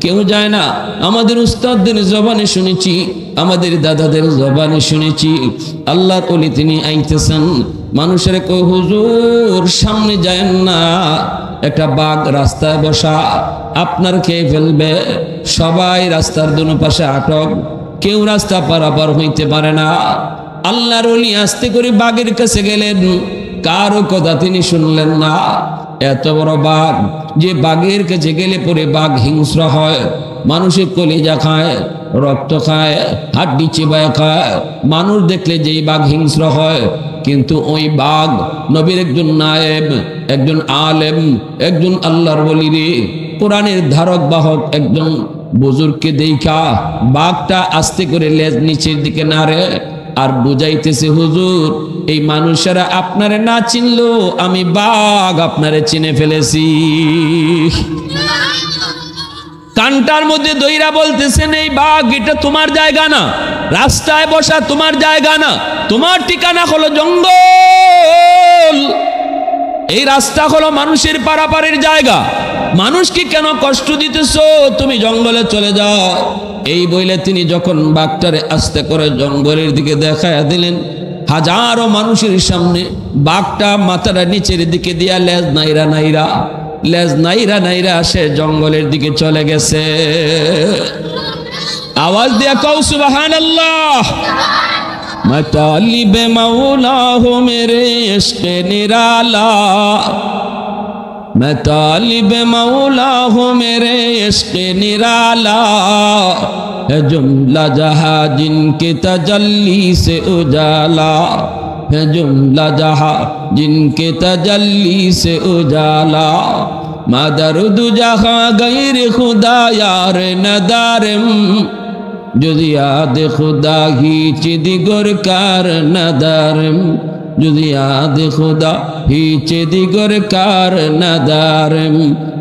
কেউ যায় না। আমাদের উস্তাদদের জবানে শুনেছি, আমাদের দাদাদের জবানে শুনেছি, আল্লাহর ওলি তিনি আইতেছেন, মানুষের কই হুজুর সামনে যায় না, একটা বাঘ রাস্তায় বসা, আপনার খেয়ে ফেলবে। সবাই রাস্তার দুনো পাশে আটক, কেউ রাস্তা পারাপার হইতে পারে না। আল্লাহর ওলি আস্তে করে বাঘের কাছে গেলেন, কারো কথা তিনি শুনলেন না। এত বড় বাঘ, যে বাঘের কাছে গেলে পরে বাঘ হিংস্র হয়, মানুষের কলিজা খায়, রক্ত খায়, হাড্ডি চিবায় খায়, মানুষ দেখলে যেই বাঘ হিংস্র হয়। কিন্তু ওই বাঘ নবীর একজন নায়েব, একজন আলেম, একজন আল্লাহর ওলি রে, কোরআনের ধারক বাহক একজন বুজুর্গকে দেখা বাঘটা আস্তে করে লেজ নিচের দিকে নাড়ে আর বুঝাইতেছে, হুজুর এই মানুষেরা আপনারে না চিনলো, আমি বাঘ আপনারে চিনে ফেলেছি। কানটার মধ্যে দইরা বলতেছেন, এই বাঘ এটা তোমার জায়গা না, রাস্তায় বসা তোমার জায়গা না, তোমার ঠিকানা হলো জঙ্গল, এই রাস্তা হলো মানুষের পারাপারের জায়গা, মানুষকে কেন কষ্ট দিতেছো, তুমি জঙ্গলে চলে যাও। এই বইলে তিনি যখন বাঘটারে আস্তে করে জঙ্গলের দিকে দেখায়া দিলেন, হাজারো মানুষের সামনে বাঘটা মাথাটা নিচের দিকে দিয়া লেজ নাইরা নাইরা সে জঙ্গলের দিকে চলে গেছে। আওয়াজ দিয়া কও সুবহানাল্লাহ। মতালিবে মাওলা হো মেরে ইশকে নিরালা, মতালিবে মাওলা হো মেরে ইশকে নিরালা, है जुमला जहां जिनके तजल्ली से उजाला, है जुमला जहां जिनके तजल्ली से उजाला, मदरुद जहां गैर खुदा यार नदारम, जुदी याद खुदा ही चिदिगोर कार नदारम, जुदी याद खुदा ही चिदिगोर कार नदारम।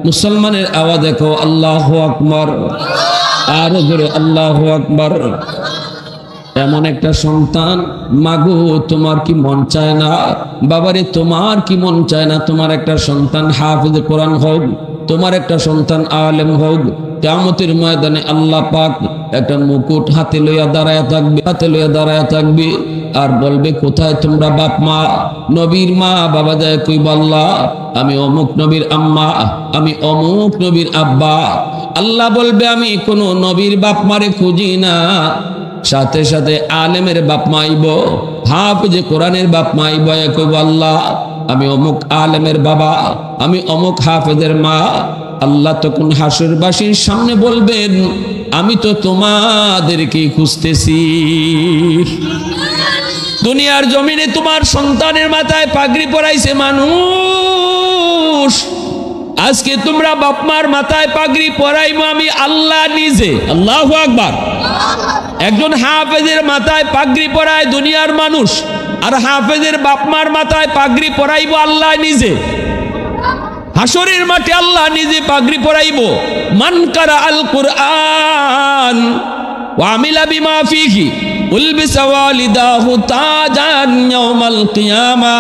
मुसलमानेर आवाज देखो अल्लाहु अकबर, आरो जोरे अल्लाहु अकबर। এমন একটা সন্তান, মাগো তোমার কি মন চায় না? বাবারে তোমার কি মন চায় না তোমার একটা সন্তান হাফেজ কোরআন হোক, তোমার একটা সন্তান আলেম হোক? কিয়ামতের ময়দানে আল্লাহ পাক একটা মুকুট হাতে লইয়া দাঁড়ায় থাকবে আর বলবে, কোথায় তোমরা বাপ মা? নবীর মা বাবা যায় কইব, আল্লাহ আমি অমুক নবীর আম্মা, আমি অমুক নবীর আব্বা। আল্লাহ বলবে, আমি কোন নবীর বাপ মারে খুঁজি না, সাথে সাথে আলেমের বাপ মা আইব, হাফেজে কোরআনের বাপ মা আইব। কইব, আল্লাহ আমি অমুক আলেমের বাবা, আমি অমুক হাফেজের মা। আল্লাহ তখন হাসরবাসীর সামনে বলবেন, আমি তো তোমাদেরকেই খুঁজতেছি। দুনিয়ার জমিনে তোমার সন্তানের মাথায় পাগড়ি পরাইছে মানুষ, আজকে তোমরা বাপ মার মাথায় পাগড়ি পরাইবো আমি আল্লাহ নিজে। আল্লাহু আকবার। একজন হাফেজের মাথায় পাগড়ি পরায় দুনিয়ার মানুষ, আর হাফেজের বাপ মার মাথায় পাগড়ি পরাইবো আল্লাহ নিজে। হাসরের মাঠে আল্লাহ নিজে পাগড়ি পরাইবো। মান কারা আল কুরআন ওয়া আমিলা বিমা ফিহি উলবিসা ওয়ালিদাহু তাজান ইয়াউমাল কিয়ামা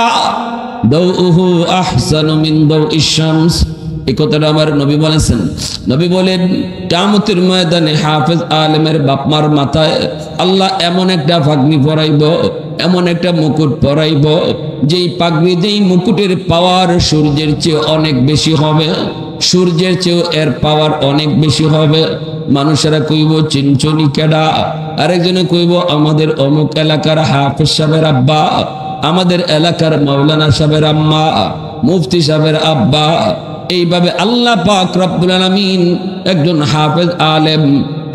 দাউহু আহসানু মিন দাউইশ শামস। এই কথাটা আমার নবী বলেছেন। নবী বলেন, কিয়ামতের ময়দানে হাফেজ আলেমের বাপমার মাথায় আল্লাহ এমন একটা পাগড়ি পরাইব, এমন একটা মুকুট পরাইব, যেই পাগড়ি যেই মুকুটের পাওয়ার সূর্যের চেয়ে অনেক বেশি হবে, সূর্যের চেয়েও এর পাওয়ার অনেক বেশি হবে। মানুষেরা কইব, চিনচনি কেডা? আরেকজনে কইব, আমাদের অমুক এলাকার হাফেজ সাহেবের আব্বা, আমাদের এলাকার মাওলানা সাহেবের আম্মা, মুফতি সাহেবের আব্বা। এইভাবে আল্লাহ পাক রব্বুল আলামিন একজন হাফেজ আলেম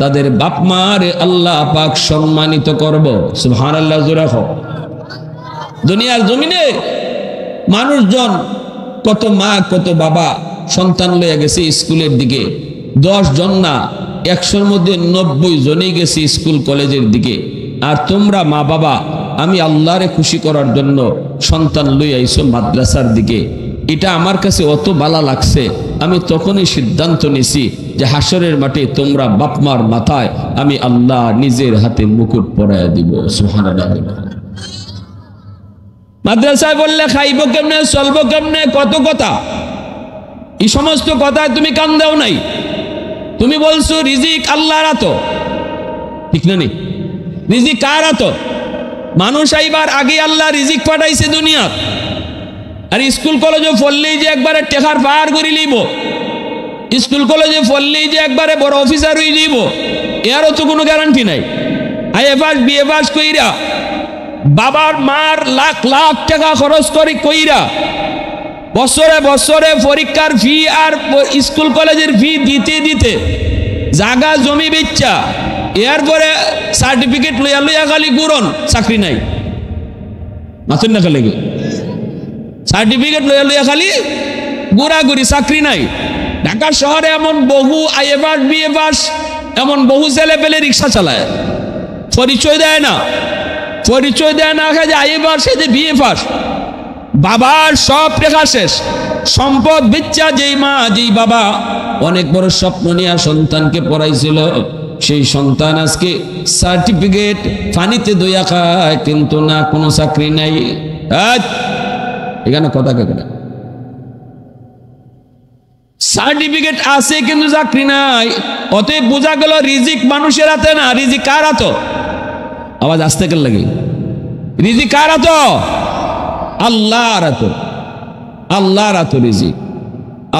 তাদের বাপ মারে আল্লাহ পাক সম্মানিত করব। সুবহানাল্লাহ। জোরে হোক। দুনিয়ার জমিনে মানুষজন কত মা কত বাবা সন্তান লইয়া গেছে স্কুলের দিকে, 10 জন না 100-র মধ্যে 90 জনই গেছে স্কুল কলেজের দিকে। আর তোমরা মা বাবা আমি আল্লাহরে খুশি করার জন্য সন্তান লইয়া আইছো মাদ্রাসার দিকে। এটা আমার কাছে অত ভালো লাগছে, আমি তখনই সিদ্ধান্ত নিছি যে হাসরের মাঠে তোমরা বাপমার মাথায় আমি আল্লাহ নিজের হাতে মুকুট পরাইয়া দিব। সুবহানাল্লাহ। মাদ্রাসায় বললে খাইব কেমনে, চলবো কেমনে, কত কথা। এই সমস্ত কথায় তুমি কান দাও নাই। তুমি বলছো রিজিক আল্লাহর হাতে, ঠিক না? রিজিক কার হাতে? মানুষ আইবার আগে আল্লাহ রিজিক পাঠাইছে দুনিয়া। আর স্কুল কলেজে পড়লেই যে একবারে টেকার পার করে লইব, স্কুল কলেজে পড়লেই যে একবারে বড় অফিসার হয়ে যাইব, এরও তো কোনো গ্যারান্টি নাই। আইএ পাস বিএ পাস কইরা বাবার মার লাখ লাখ টাকা খরচ করে কইরা বছরে বছরে পরীক্ষার ফি আর স্কুল কলেজের ফি দিতে দিতে জায়গা জমি বেচা, এরপরে সার্টিফিকেট লইয়া লইয়া খালি গুরন, চাকরি নাই। মাথুর না খালি সার্টিফিকেট লইয়া লইয়া খালি ঘোরাঘুরি, চাকরি নাই। ঢাকা শহরে এমন বহু আইএ পাস বিএ পাস এমন বহু ছেলে পেলে রিক্সা চালায়, পরিচয় দেয় না যে আইএ পাস সে যে বিএ পাস। বাবার সব রেখা শেষ, সম্পদ বিচ্ছা যেই মা যেই বাবা অনেক বড় স্বপ্ন নিয়ে সন্তানকে পড়াইছিল, সেই সন্তান আজকে সার্টিফিকেট পানিতে দইয়া খায়, কিন্তু না কোনো চাকরি নাই। এখানে কথা কে? সার্টিফিকেট আছে কিন্তু চাকরি নাই। অতএব বোঝা গেল রিজিক মানুষের হাতে না, রিজিক কার হাতে? আওয়াজ আসতে গেল লাগে। রিজিক কার হাতে? আল্লাহর হাতে। আল্লাহর হাতে রিজিক,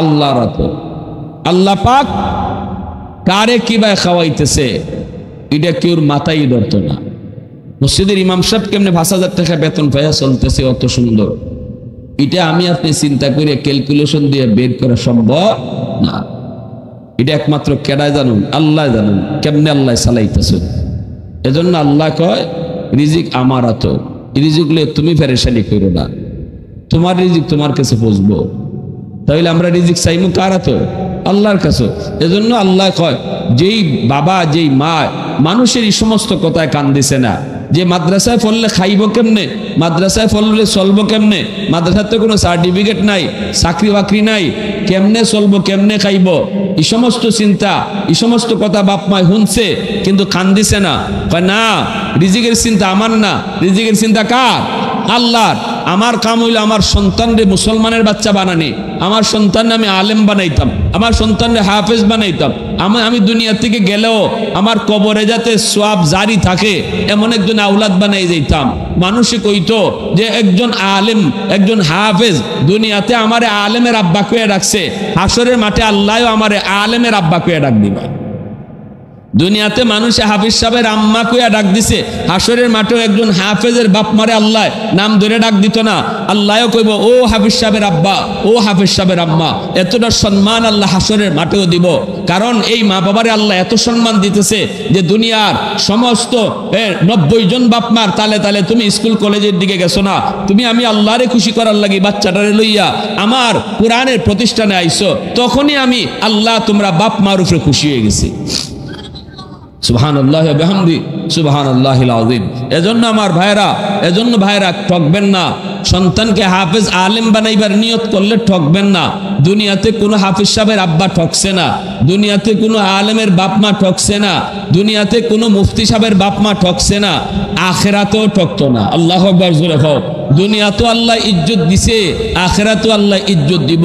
আল্লাহর হাতে। আল্লাহ পাক কারে কিভাবে খাওয়াইতেছে এটা কেউর মাথায় ধরতো না। মসজিদের ইমাম সাহেব কেমনে 5,000 টাকা বেতন পাইয়া চলতেছে অত সুন্দর, এটা আমি আপনি চিন্তা করে ক্যালকুলেশন দিয়ে বের করা সম্ভব না। এটা একমাত্র কেডায় জানুন? আল্লাহ জানুন কেমনে আল্লাহ চালাইতেছে। এজন্য আল্লাহ কয় রিজিক আমার হাতে, রিজিক লয়ে তুমি পেরেশানি করো না, তোমার রিজিক তোমার কাছে পৌঁছবো। তাহলে আমরা রিজিক চাইমু কার হাতে? আল্লাহর কাছে। এজন্য আল্লাহ কয় যেই বাবা যেই মা মানুষের এই সমস্ত কথায় কান দিছে না, যে মাদ্রাসায় পড়লে খাইব কেমনে, মাদ্রাসায় পড়লে চলবো কেমনে, মাদ্রাসার তো কোনো সার্টিফিকেট নাই, চাকরি বাকরি নাই, কেমনে চলবো কেমনে খাইব, এই সমস্ত চিন্তা, এই সমস্ত কথা বাপ মায় শুনছে কিন্তু কান দিছে না। কয় না, রিজিকের চিন্তা আমার না, রিজিকের চিন্তা কার? আল্লাহর। আমার কাম হইল আমার সন্তানরে মুসলমানের বাচ্চা বানানি, আমার সন্তানরে আমি আলেম বানাইতাম, আমার সন্তানরে হাফেজ বানাইতাম, আমি দুনিয়া থেকে গেলেও আমার কবরে যাতে সওয়াব জারি থাকে এমন একজন আওলাদ বানাই যাইতাম। মানুষে কইতো যে একজন আলেম, একজন হাফেজ দুনিয়াতে আমারে আলেমের আব্বা কইয়া ডাকছে, হাসরের মাঠে আল্লাহও আমারে আলেমের আব্বা কইয়া ডাক দিবা। দুনিয়াতে মানুষে হাফিজ সাহেবের আম্মা কইয়া ডাক দিছে, হাসরের মাঠেও একজন হাফেজের বাপ মারে আল্লাহ নাম ধরে ডাক দিত না, আল্লাহও কইব ও হাফিজ সাহেবের আব্বা, ও হাফিজ সাহেবের আম্মা। এতটা সম্মান আল্লাহ হাসরের মাঠেও দিব, কারণ এই মা বাবারে আল্লাহ এত সম্মান দিতেছে যে দুনিয়ার সমস্ত 90 জন বাপ মার তালে তালে তুমি স্কুল কলেজের দিকে গেছো না, তুমি আমি আল্লাহরে খুশি করার লাগি বাচ্চাটারে লইয়া আমার কোরআনের প্রতিষ্ঠানে আইছো, তখনই আমি আল্লাহ তোমরা বাপ মার উপরে খুশি হয়ে গেছি। সুবহানাল্লাহি ওয়া বিহামদি সুবহানাল্লাহিল আযীম। এজন্য আমার ভাইরা, এজন্য ভাইরা ঠকবেন না, সন্তানকে হাফেজ আলেম বানাইবার নিয়ত করলে ঠকবেন না। দুনিয়াতে কোনো হাফেজ সাহেবের আব্বা ঠকছে না, দুনিয়াতে কোনো আলেমের বাপ মা ঠকছে না, দুনিয়াতে কোনো মুফতি সাহেবের বাপ মা ঠকছে না, আখিরাতেও ঠকতো না। আল্লাহু আকবার জোরে হোক। দুনিয়াতেও আল্লাহ ইজ্জত দিছে, আখিরাতেও আল্লাহ ইজ্জত দিব।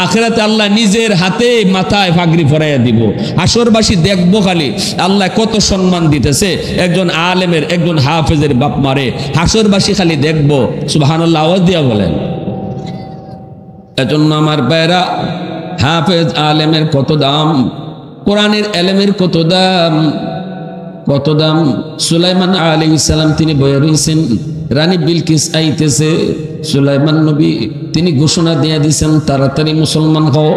আখিরাতে আল্লাহ নিজের হাতে মাথায় পাগড়ি পরাইয়া দিব। হাসরবাসী দেখবো খালি আল্লাহ কত সম্মান দিতেছে একজন আলেমের, একজন হাফেজের বাপ মারে, হাসরবাসী খালি দেখবো। সুবহানাল্লাহ আওয়াজ দিয়া বলেন। এজন্য আমার ভাইরা, হাফেজ আলেমের কত দাম, কোরআনের এলেমের কত দাম, কত দাম। সুলাইমান আলাইহিস সালাম তিনি বয়ে রয়েছেন, রানী বিলকিস আইতেছে, সুলাইমান নবী তিনি ঘোষণা দিয়ে দিয়েছেন তাড়াতাড়ি মুসলমান হও,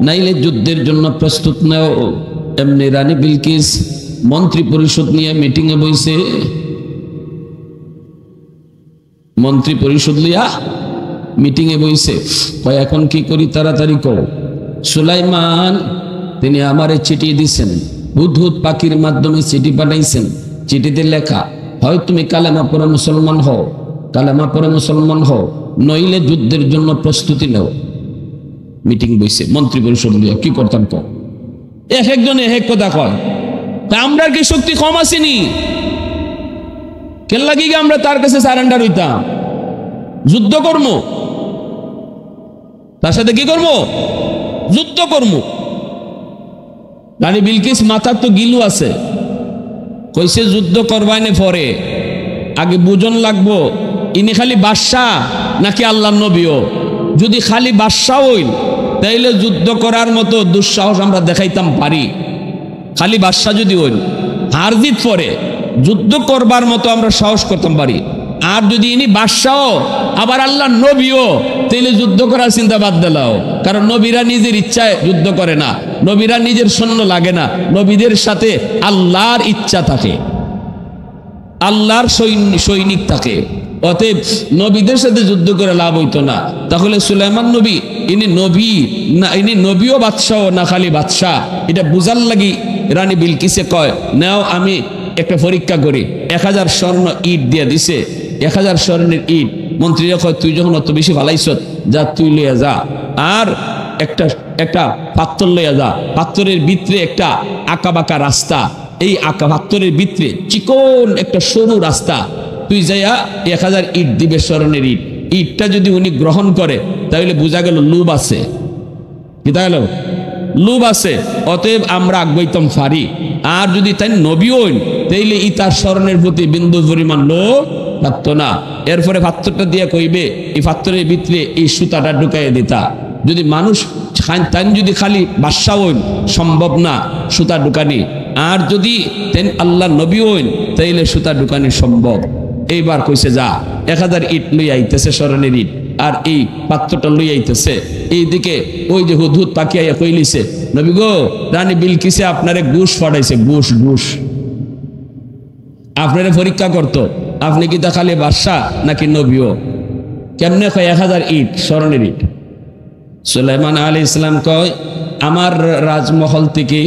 নাইলে যুদ্ধের জন্য প্রস্তুত নাও। এমনি রানী বিলকিস মন্ত্রী পরিষদ নিয়ে মিটিংয়ে বইছে, মন্ত্রী পরিষদ লিয়া মিটিংয়ে বইছে, কয় এখন কি করি তাড়াতাড়ি কও। সুলাইমান তিনি আমারে চিঠি দিছেন, হুদহুদ পাখির মাধ্যমে চিঠি পাঠাইছেন, চিঠিতে লেখা হয় তুমি কালেমা পড়ে মুসলমান হও, কালেমা পড়ে মুসলমান হও, নইলে যুদ্ধের জন্য প্রস্তুতি নাও। মিটিং বইছে মন্ত্রী পরিষদ লিয়া, কি করতাম কও। এক একজনে এক কথা কয়, তা আমরা কি শক্তি কম আসেনি? কেন লাগি আমরা তার কাছে সারেন্ডার হইতাম? যুদ্ধ কর্ম, তার সাথে কি করবো? যুদ্ধ কর্ম। রানী বিলকিস মাথার তো গিলু আছে, কইছে যুদ্ধ করবাইনে পরে আগে বুঝন লাগবো ইনি খালি বাদশাহ নাকি আল্লাহর নবীও। যদি খালি বাদশাহ হইল তাইলে যুদ্ধ করার মতো দুঃসাহস আমরা দেখাইতাম পারি। খালি বাদশাহ যদি হইল, হার জিত পরে যুদ্ধ করবার মতো আমরা সাহস করতাম পারি। আর যদি ইনি বাদশাহ আবার আল্লাহর নবীও, তাইলে যুদ্ধ করার চিন্তা বাদ দিলাও। কারণ নবীরা নিজের ইচ্ছায় যুদ্ধ করে না, নবীরা নিজের সৈন্য লাগে না, নবীদের সাথে আল্লাহর ইচ্ছা থাকে, আল্লাহর সৈনিক থাকে। অতএব নবীদের সাথে যুদ্ধ করে লাভ হইতো না। তাহলে সুলাইমান নবী ইনি নবী না, ইনি নবীও বাদশাহ না খালি বাদশাহ, এটা বুঝার লাগি রানী বিলকিসে কয় নাও আমি একটা পরীক্ষা করি। 1000 স্বর্ণ ইট দিয়ে দিছে, 1000 স্বর্ণের ইট। মন্ত্রীরা কয় তুই যখন অত বেশি ভালাইছ, যা তুই লইয়া যা, আর একটা পাথর লইয়া যা। পাথরের ভিতরে একটা আঁকা বাঁকা রাস্তা, এই আঁকা পাথরের ভিতরে চিকন একটা সরু রাস্তা, তুই যাইয়া 1000 ইট দিবে স্বর্ণের ইট। ইটটা যদি উনি গ্রহণ করে তাহলে বোঝা গেল লোভ আছে, কি তা গেল লোভ আছে। অতএব আমরা আগাইতাম পারি। আর যদি তাই নবী হইন তাইলে ই তার স্মরণের প্রতি বিন্দু পরিমাণ লোভ থাকতো না। এরপরে পাত্রটা দিয়ে কইবে এই পাত্রের ভিতরে এই সুতাটা ঢুকাইয়া দিতা। যদি মানুষ তাই যদি খালি বাদশা হইন সম্ভব না সুতা ঢুকানি, আর যদি তেন আল্লাহ নবী হইন তাইলে সুতা ঢুকানি সম্ভব। এইবার কইছে যা 1000 ইট লই আইতেছে স্মরণের ইট, আর এই পাত্রটা লই আইতেছে। এইদিকে ওই যে হুদহুদ পাখি আইয়া কইলিছে নবী গো, রানী বিলকিসে আপনারে ঘুষ পাঠাইছে, ঘুষ ঘুষ আপনারে পরীক্ষা করতো, আপনি কি তা খালি বাদশাহ নাকি নবীও। কেমনে কয় 1000 ইট স্মরণের ইট। সুলাইমান আলাইহিস সালাম কয় আমার রাজমহল থেকে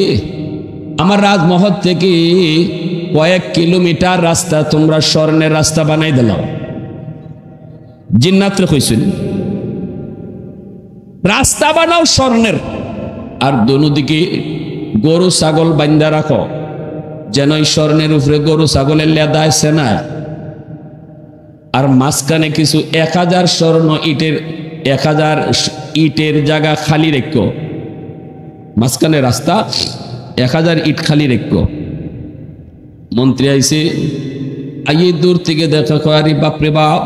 কয়েক কিলোমিটার রাস্তা তোমরা স্বর্ণের রাস্তা বানাই দিলাম। জিন্নাতরে কইছেন রাস্তা বানাও স্বর্ণের, আর দোনোদিকে গরু ছাগল বান্ধা রাখো, যেন এই স্বর্ণের উপরে গরু ছাগলের লেদা আছে না। আর মাঝখানে কিছু 1000 স্বর্ণ ইটের 1000 ইটের জায়গা খালি রেখো, মাঝখানে রাস্তা 1000 ইট খালি রেখো। মন্ত্রী আইছে, আইয়ে দূর থেকে দেখা কয়ারি, বাপরে বাপ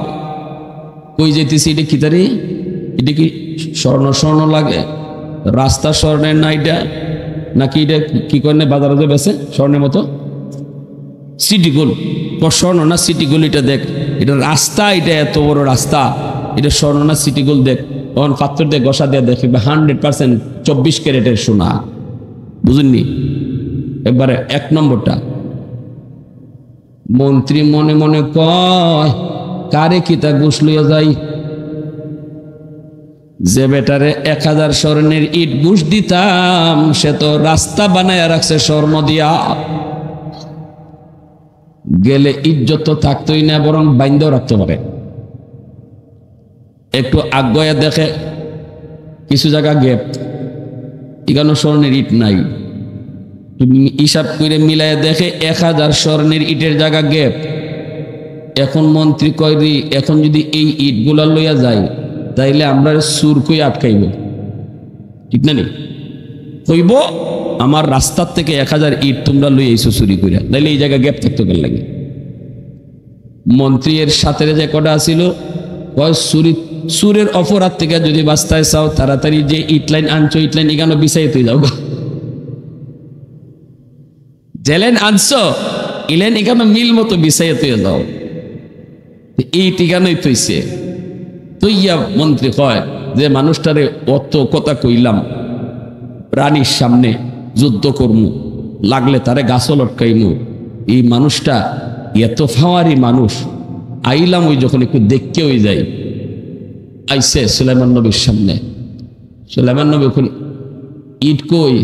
কই যেতেছি, এটা কি তারি, এটা কি স্বর্ণ স্বর্ণ লাগে, রাস্তা স্বর্ণের না এটা, নাকি এটা কি করে বাজারে যে বেছে স্বর্ণের মতো, সিটি গোল্ড স্বর্ণ না সিটি গোল্ড, এটা দেখ, এটা রাস্তা, এটা এত বড় রাস্তা, এটা স্বর্ণ না সিটি গোল্ড দেখ। তখন পাত্র দিয়ে গসা দিয়ে দেখবে 100% 24 ক্যারেটের সোনা, বুঝেননি? এবারে 1 নম্বরটা। মন্ত্রী মনে মনে কয়, কারে কিতা ঘুষ লইয়া যাই, যে বেটারে 1000 স্বর্ণের ইট ঘুষ দিতাম সে তো রাস্তা বানায়া রাখছে স্বর্ণ দিয়া, গেলে ইজ্জত তো থাকতোই না, বরং বাইন্দাও রাখতে পারে। একটু আগ্রহে দেখে কিছু জায়গা গ্যাপ, এখানে স্বর্ণের ইট নাই, হিসাব করে মিলায় দেখে 1000 স্বর্ণের ইটের জায়গা গ্যাপ। এখন মন্ত্রী কয়রি, এখন যদি এই ইটগুলা লইয়া যায় তাইলে আমরা সুর কই আটকাইব, ঠিক না? নি কইব আমার রাস্তার থেকে 1000 ইট তোমরা লই আইছো চুরি কইরা, তাইলে এই জায়গা গ্যাপ থাকতে গেল লাগে। মন্ত্রী এর সাথে যে কটা আসিল, সুরের অপরাধ থেকে যদি বাস্তায় চাও তাড়াতাড়ি যে ইট লাইন আনছো, ইট লাইন এখানে বিছাই তুই যাও, জেলেন আনছো ইলেন এখানে মিল মতো বিছাই তুই যাও, এই ঠিকানাই তৈছে। তৈয়া মন্ত্রী কয় যে মানুষটারে অত কথা কইলাম, রানীর সামনে যুদ্ধ করমু, লাগলে তারে গাছও লটকাইমু, এই মানুষটা এত ফাওয়ারি মানুষ, আইলাম ওই যখন একটু দেখতে হয়ে যাই, আইসে সুলাইমান নবীর সামনে। সুলাইমান নবী এখন ইট কই,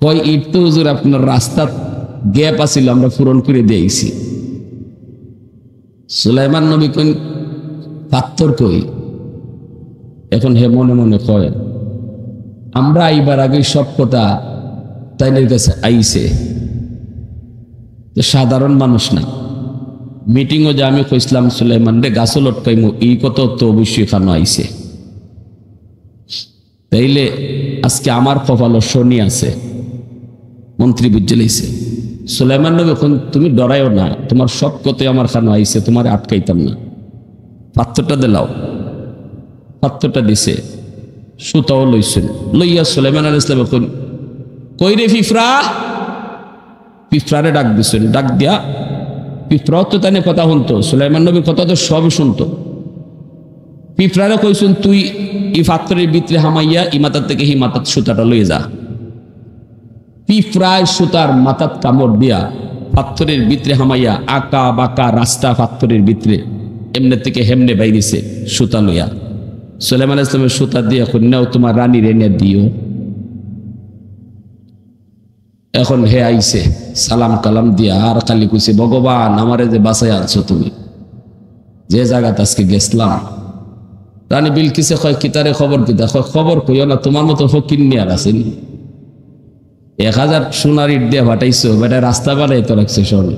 কয় ইট তো হুজুর আপনার রাস্তার গ্যাপ আছিল, আমরা পূরণ করে দিয়েছি। সুলাইমান নবী কই পাথর কই, এখন হে মনে মনে কয় আমরা আইবার আগে সব কথা তাইনের কাছে আইছে, সাধারণ মানুষ না। মিটিংও যে আমি কইসলাম সুলাইমান রে গাছও লটকাইমু, এই কথা তো অবশ্যই এখানে আইছে, তাইলে আজকে আমার কপালও শনি আছে। মন্ত্রী বুঝে লইছে। সুলাইমান নবী এখন তুমি ডরাইও না, তোমার সব কথাই আমার খানো আইছে, তোমার আটকাইতাম না, পাত্রটা দিলাও। পাত্রটা দিছে, সুতাও লইছেন, লইয়া সুলাইমান আলাইহিস সালাম এখন কই রে ফিফরা, পিঁপড়ারে ডাক দিছেন, ডাক দিয়া পিঁপড়াও তো তাই কথা শুনতো, সুলাইমান নবীর কথা তো সবই শুনতো। পিঁপড়ারে কইছেন তুই ই পাত্রের ভিতরে হামাইয়া ই মাথার থেকে হি মাথার সুতাটা লইয়ে যা। পিঁপড়ায় সুতার মাথার কামড় দিয়া পাত্রের ভিতরে হামাইয়া আঁকা বাঁকা রাস্তা পাত্রের ভিতরে এমনে থেকে হেমনে বাইরেছে সুতা লইয়া। সুলাইমান আলাইহিস সালামের সুতা দিয়া কন্যাও তোমার রানীর এনে দিও। এখন হে আইছে সালাম কালাম দিয়া আর খালি কইছে ভগবান আমারে যে বাঁচাই আনছো তুমি, যে জায়গাতে আজকে গেছলাম। রানী বিলকিসে কয় কিতারে খবর কিতা, কয় খবর কইও না, তোমার মতো ফকির নিয়ে আর আছেন 1000 সোনার ইট দিয়ে ফাটাইছো, বেটা রাস্তা বানাইতে রাখছে স্বর্ণ।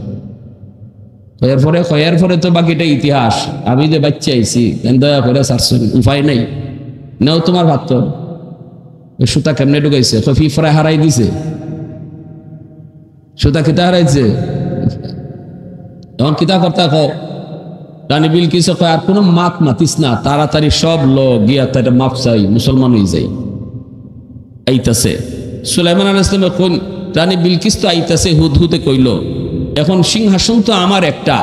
এরপরে তো বাকিটা ইতিহাস, আমি যে বাচ্চা আইছি দয়া করে সারছেন, উপায় নাই, নেও তোমার ভাত। সুতা কেমনে ঢুকাইছে, ফিফরায় হারাই দিছে, সুতা কিতা হারাইছে, তখন কিতা করতা কও। রানী বিলকিস কয় আর কোনো মাত মাতিস না, তাড়াতাড়ি সব গিয়া তার মাপ চাই, মুসলমান হয়ে যাই। আইতাছে সুলাইমান আলাইহিস সালাম কোন রানী বিলকিস তো আইতাছে, হুদহুদে কইল এখন সিংহাসন তো আমার একটা,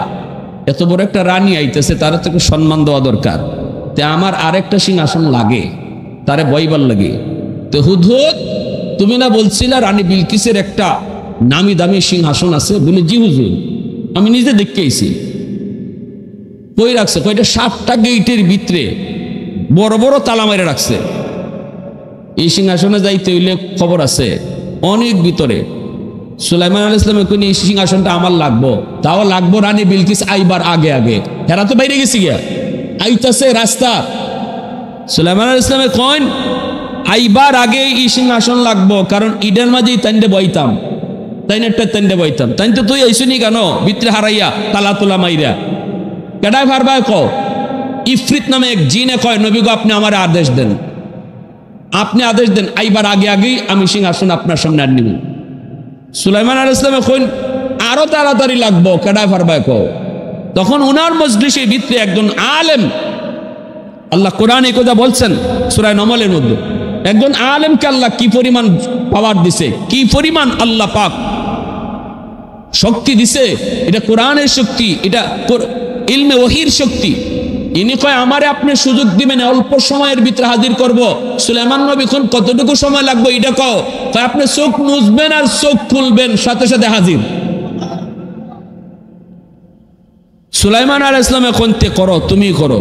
এত বড় একটা রানী আইতেছে, তার তো সম্মান দেওয়া দরকার, তে আমার আরেকটা সিংহাসন লাগে, তারে বইবার লাগে। তো হুদহুদ তুমি না বলছিলা রানী বিলকিসের একটা নামি দামি সিংহাসন আছে? বলে জি হুজুর, আমি নিজে দেখতে আইছি। কই রাখছে? কয়টা 7টা গেইটের ভিতরে বড় বড় তালা মেরে রাখছে। এই সিংহাসনে যাইতে হইলে খবর আছে অনেক ভিতরে সুলাইমান আলাইহিস সালামের কোন সিংহাসনটা আমার লাগবো, তাও লাগবো রানী বিলকিস আইবার আগে আগে। হেরা তো বাইরে গেছি গিয়া, আইতাছে রাস্তা। সুলাইমান আলাইহিস সালামের কোন আইবার আগে এই সিংহাসন লাগবো, কারণ ইডের মাঝেই তাইনতে বইতাম, তাইনেরটা তাইনতে বইতাম। তাই তো তুই আইসুনি কেন ভিতরে হারাইয়া তালা তোলা মাইরা? কেডায় পারবা ক? ইফরিত নামে এক জিনে কয়, নবী গো আপনি আমার আদেশ দেন, আপনি আদেশ দেন, আইবার আগে আগেই আমি সিংহাসন আপনার সামনে আর নিব। সুলাইমান আলাইহিস সালাম এখন আরো তাড়াতাড়ি লাগবো, কেডায় পারবা ক? তখন উনার মজলিসের ভিতরে একজন আলেম, আল্লাহ কোরআনে কথা বলছেন সূরা নমলের মধ্যে, একজন আলেমকে আল্লাহ কি পরিমাণ পাওয়ার দিছে, কি পরিমাণ আল্লাহ পাক শক্তি দিছে। এটা কোরআনের শক্তি, এটা ইলমে ওহীর শক্তি। ইনি কয় আমারে আপনি সুযোগ দিবেন, অল্প সময়ের ভিতরে হাজির করব। সুলাইমান নবী কোন কতটুকু সময় লাগবে এটা কও? কয় আপনি চোখ মুছবেন আর চোখ খুলবেন, সাথে সাথে হাজির। সুলাইমান আলাইহিস সালাম এখন তে করো, তুমি করো।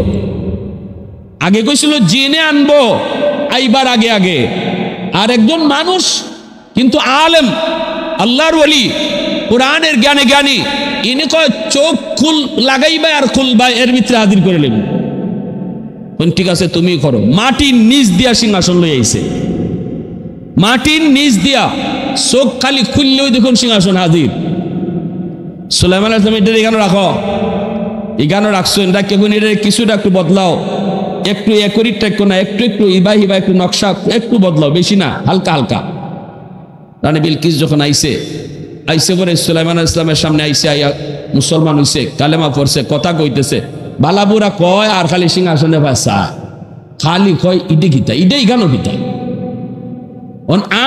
আগে কইছিল জিনে আনবো আইবার আগে আগে, আর একজন মানুষ কিন্তু আলেম, আল্লাহর ওলি, কোরআনের জ্ঞানে জ্ঞানী, ইনি কয় চোখ খুল লাগাইবা আর খুলবা, এর ভিতরে হাজির করে নেব। ঠিক আছে তুমি করো। মাটির নিচ দিয়া সিংহাসন লই আইছে, মাটির নিচ দিয়া চোখ খালি খুললেই দেখুন সিংহাসন হাজির। সুলাইমান আলাইহিস সালাম এটা এখানে রাখো, এখানে রাখছেন, রাখে এটা কিছুটা একটু বদলাও, একটু একরিটা একটু না, একটু একটু ইবা হিবা একটু নকশা একটু বদলাও, বেশি না, হালকা হালকা। রানী বিলকিস যখন আইছে, আইসে পরে সুলাইমান আলাইহিস সালামের সামনে আইসে, আইয়া মুসলমান হইছে, কালেমা পড়ছে, কথা কইতেছে, বালাবুরা কয় আর খালি সিংহাসনে ভাষা খালি কয় ইডে গীতা, ইডেই গানো গীতা।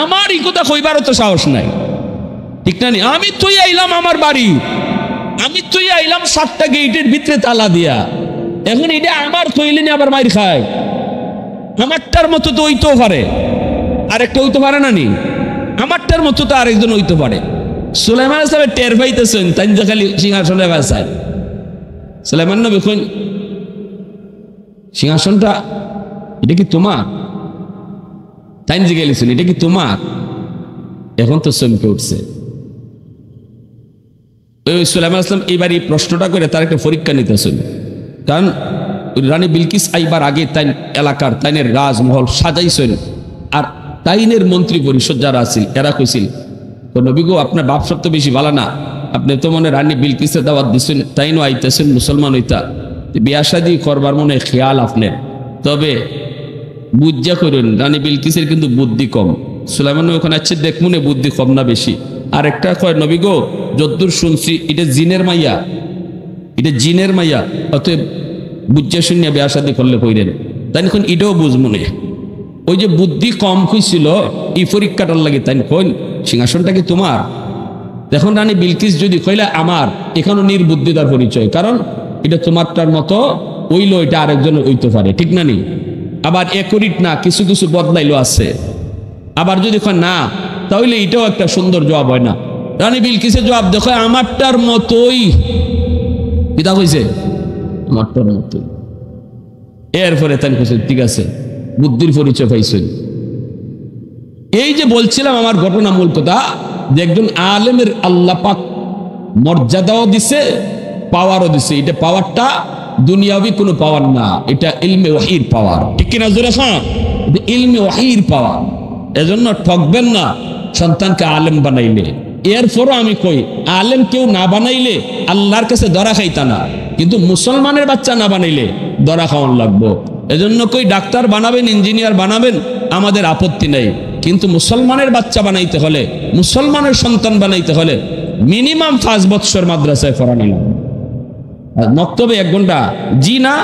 আমার এই কথা কইবারও তো সাহস নাই, ঠিক না? আমি তুই আইলাম আমার বাড়ি, আমি তুই আইলাম 7টা গেটের ভিতরে তালা দিয়া, এখন এটা আমার কইলে নি আবার মাইর খায়। আমারটার মতো তো হইতেও পারে, আরেকটা হইতে পারে না নি? আমারটার মতো তো আরেকজন হইতে পারে। সুলাইমান আলাইহিস সালাম টের পাইতেছেন, তাই যে খালি সিংহাসনে বসায়। সুলাইমান নবী কইন সিংহাসনটা এটা কি তোমার? তাই যে গেলেছেন এটা কি তোমার? এখন তো চমকে উঠছে। সুলাইমান আলাইহিস সালাম এইবার এই প্রশ্নটা করে তার একটা পরীক্ষা নিতেছেন, কারণ রানী বিলকিস আইবার আগে তাই এলাকার তাইনের রাজমহল সাজাইছেন, আর তাইনের মন্ত্রী পরিষদ যারা আছিল এরা কইছিল, নবী গো আপনার বাপ সব তো বেশি ভালো না, আপনি তো মনে রানী বিলকিসের দাওয়াত দিচ্ছেন, তাইনও আইতেছেন মুসলমান হইতা, বিয়া শাদী করবার মনে খেয়াল আপনার, তবে বুঝা করুন রানী বিলকিসের কিন্তু বুদ্ধি কম। সুলাইমান ওখানে আছে দেখ মনে বুদ্ধি কম না বেশি। আর একটা কয় নবী গো যদ্দূর শুনছি এটা জিনের মাইয়া, এটা জিনের মাইয়া, অতএব বুঝা শুনিয়া বিয়া শাদী করলে কইরেন। তাই এখন এটাও বুঝ মনে, ওই যে বুদ্ধি কম হয়েছিল এই পরীক্ষাটার লাগে, তাই কইন সিংহাসনটা কি তোমার? এখন রানী বিলকিস যদি কইলে আমার, এখানেও নির্বুদ্ধিতার পরিচয়, কারণ এটা তোমারটার মতো ওইলো, এটা আরেকজনের হইতে পারে, ঠিক না নি? আবার একরিট না, কিছু কিছু বদলাইলো আছে। আবার যদি কয় না, তাহলে এটাও একটা সুন্দর জবাব হয় না। রানী বিলকিসের জবাব দেখো আমারটার মতোই, কিতা কইছে আমারটার মতোই। এরপরে তাই কইছে ঠিক আছে বুদ্ধির পরিচয় পাইছেন। এই যে বলছিলাম আমার ঘটনা মূল কথা, যে একজন আলেমের আল্লাহ পাক মর্যাদাও দিছে, পাওয়ারও দিছে। এটা পাওয়ারটা দুনিয়াবি কোনো পাওয়ার না, এটা ইলমে ওহীর পাওয়ার, ঠিক কিনা জোরে খান? এটা ইলমে ওহীর পাওয়ার। এজন্য ঠকবেন না সন্তানকে আলেম বানাইলে। এরপরও আমি কই আলেম কেউ না বানাইলে আল্লাহর কাছে ধরা খাইতা না, কিন্তু মুসলমানের বাচ্চা না বানাইলে ধরা খাওয়ান লাগবো। এজন্য কই ডাক্তার বানাবেন, ইঞ্জিনিয়ার বানাবেন, আমাদের আপত্তি নেই, কিন্তু মুসলমানের বাচ্চা বানাইতে হলে, মুসলমানের সন্তান বানাইতে হলে মিনিমাম 5 বছর মাদ্রাসায় পড়ানো লাগবে। আর মক্তবে 1 ঘন্টা জি না,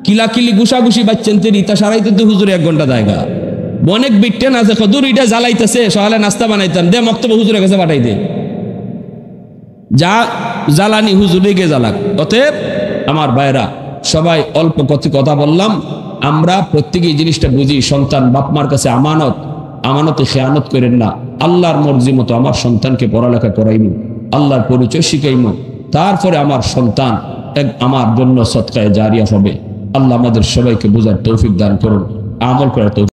কিলাকিলি গুসাগুসি বাচ্চেন ইতা সারাইতে তো হুজুরে 1 ঘন্টা জায়গা। অনেক বিটেন আছে কদুর এটা জ্বালাইতেছে, সকালে নাস্তা বানাইতাম দে মক্তবে হুজুরের কাছে পাঠাই দে, যা জ্বালানি হুজুরে গে জ্বালাক। অতএব আমার ভাইরা সবাই অল্প কথা বললাম, আমরা প্রত্যেকে এই জিনিসটা বুঝি, সন্তান বাপমার কাছে আমানত, আমানতে খেয়ানত করেন না। আল্লাহর মর্জি মতো আমার সন্তানকে পড়ালেখা করাইমু, আল্লাহর পরিচয় শিখাইমু, তারপরে আমার সন্তান আমার জন্য সদকায়ে জারিয়া হবে। আল্লাহ আমাদের সবাইকে বোঝার তৌফিক দান করুন, আমল করার তৌফিক।